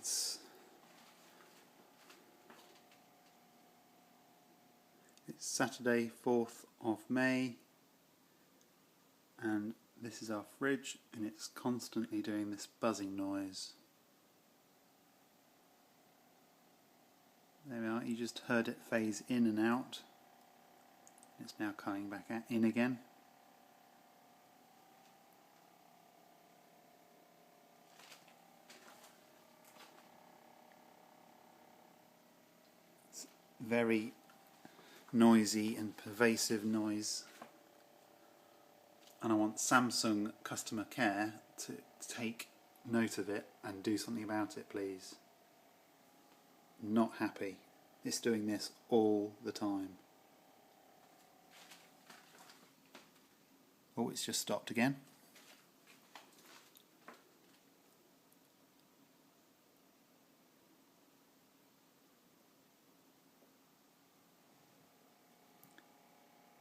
It's Saturday 4th of May, and this is our fridge, and it's constantly doing this buzzing noise. There we are, you just heard it phase in and out. It's now coming back in again. It's very noisy and pervasive noise, and I want Samsung customer care to take note of it and do something about it, please. Not happy. It's doing this all the time. Oh, it's just stopped again.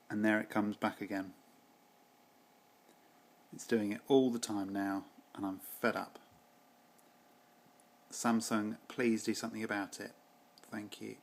And there it comes back again. It's doing it all the time now, and I'm fed up. Samsung, please do something about it. Thank you.